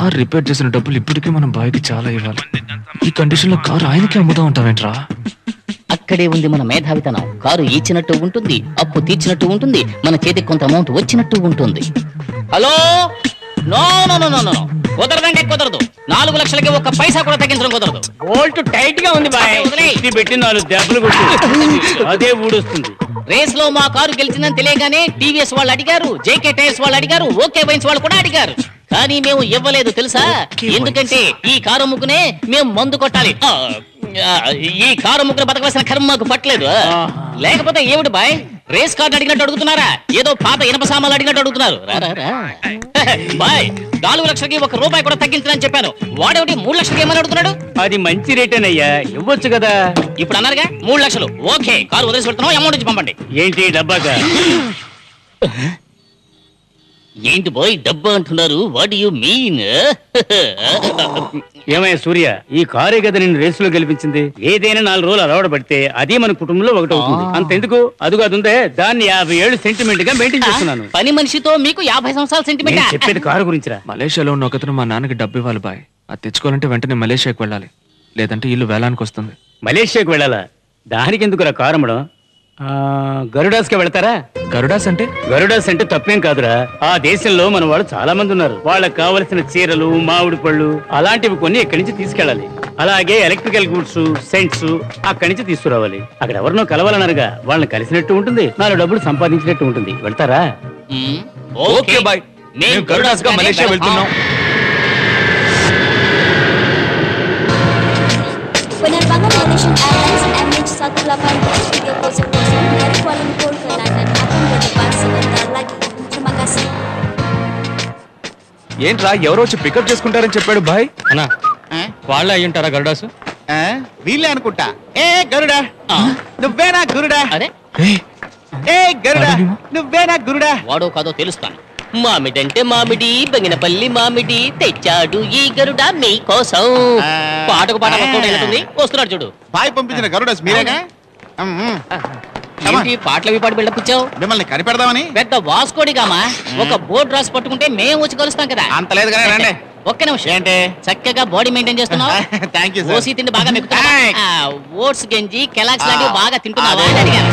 Car repair చేసిన డబ్బులు ఇప్పటికే మనం బాయ్కి చాలా ఇవ్వాలి. ఈ కండిషన్ లో కారు ఆయనకే అమ్ముదాం అంటావేంట్రా? అక్కడే ఉంది మన మేధావితనం. కారు ఇచ్చినట్టు ఉంటుంది, అప్పు తీర్చినట్టు ఉంటుంది, మన చేతికి కొంత అమౌంట్ వచ్చినట్టు ఉంటుంది. Hello, no no no no no, కుదరదంటే కుదరదు. 4 లక్షలకి ఒక్క పైసా కూడా తగ్గించడం కుదరదు. బోల్ట్ టైట్ గా ఉంది బాయ్. పెట్టి 4 దెబ్బలు కొట్టి అదే ఊడొస్తుంది. రేస్ లో మా కారు గెలిచిందని తెలియగానే టీవీఎస్ వాళ్ళు అడిగారు, జేకే టైర్స్ వాళ్ళు అడిగారు, ఓకే వైన్స్ వాళ్ళు కూడా అడిగారు. కానీ మేము ఇవ్వలేదు తెలుసా? ఎందుకంటే ఈ కారు ముగ్గునే మేము మందు కొట్టాలి. ఈ కారు ముగ్గురు బతకవలసిన కర్మ మాకు పట్టలేదు. లేకపోతే ఏమిటి బాయ్, రేస్ కార్డు అడిగినట్టు అడుగుతున్నారా? ఏదో పాత ఇనప సామాన్లు అడిగినట్టు అడుగుతున్నారు. బాయ్, 4 లక్షలకి ₹1 కూడా తగ్గించని చెప్పాను. వాడేమిటి 3 లక్షలకి ఏమని అడుగుతున్నాడు? అది మంచి రేటేనయ్యా, ఇవ్వచ్చు కదా. ఇప్పుడు అన్నారుగా 3 లక్షలు. ఓకే, కారు వదిలేసి పెడుతున్నాం, అమౌంట్ ఇచ్చి పంపండి. ఏంటి డబ్బాగా? ఏంటి బాయ్ డబ్బా అంటున్నారు? What do you mean? ఏమయ్య సూర్య, ఈ కారే కదా నిన్ను రేసులో గెలిపించింది. ఏదైనా 4 రోజులు అలవాటు పడితే అది మన కుటుంబంలో ఒకటి అవుతుంది. అంతెందుకు, అదుగు అది ఉందే, దాన్ని 57 సెంటిమెంట్ గా మెయింటైన్ చేస్తున్నాను. పని మనిషితో మీకు 50 సంవత్సరాల సెంటిమెంట్. చెప్పేది కారు గురించిరా. మలేషియాలో ఉన్న ఒకతను మా నాన్నకి డబ్బు ఇవ్వాలి బాయ్. అది తెచ్చుకోవాలంటే వెంటనే మలేషియాకి వెళ్ళాలి, లేదంటే ఇల్లు వేలానికి వస్తుంది. మలేషియాకి వెళ్ళాలా? దానికి ఎందుకురా కారు అమ్మడం? గరుడాస్ కి వెళ్తారా? గరుడాస్ అంటే? గరుడాస్ అంటే తప్పేం కాదురా. ఆ దేశంలో మన వాళ్ళు చాలా మంది ఉన్నారు. వాళ్ళకి కావలసిన చీరలు, మామిడి పళ్ళు అలాంటివి కొన్ని ఇక్కడి నుంచి తీసుకెళ్ళాలి. అలాగే ఎలక్ట్రికల్ గూడ్స్, సెంట్స్ అక్కడి నుంచి తీసుకురావాలి. అక్కడ ఎవరినో కలవాలన్నారుగా, వాళ్ళని కలిసినట్టు ఉంటుంది, 4 డబ్బులు సంపాదించినట్టు ఉంటుంది. వెళ్తారా? ఓకే బాయ్, మేము గరుడాస్ గా మలేషియా వెళ్తున్నాం. Penerbangan Malaysian Airlines MH182 dari Kuala Lumpur ke London akan berdebar sebentar lagi. Terima kasih. ఏంట్రా ఎవరో వచ్చి పికప్ చేసుకుంటారని చెప్పాడు బాయ్. అన్నా వాళ్ళే అయ్యుంటారా గరుడాసు? వీళ్ళే అనుకుంటా. ఏ గరుడా, నువ్వేనా గురుడా? అరే ఏ గరుడా, నువ్వేనా గురుడా? వాడో కాదో తెలుస్తాను. మామిడంటే మామిడి, బంగినపల్లి మామిడి, తెచ్చాడు ఈ గరుడా మీకోసం. పాటకు పాట వస్తుంది, వస్తున్నాడు చూడు. బాయ్ పంపించిన గరుడాస్ మీరేగా? ఏంటి పాటలు పాటు బిల్డప్ ఇచ్చావు? మిమ్మల్ని కనిపెడదామని. పెద్ద వాస్కోడిగామా ఒక బోర్డు రాసి పట్టుకుంటే మేము వచ్చి కలుస్తాం కదా. అంత లేదు కానీ రండి. ఒక్క నిమిషం. ఏంటి చక్కగా బాడీ మెయింటైన్ చేస్తున్నావు. Thank you. ఓసీ తిండి బాగా మెక్కుతున్నావా? ఓట్స్ గంజి కెలాక్స్ లాంటివి బాగా తింటున్నావా అని అడిగాను.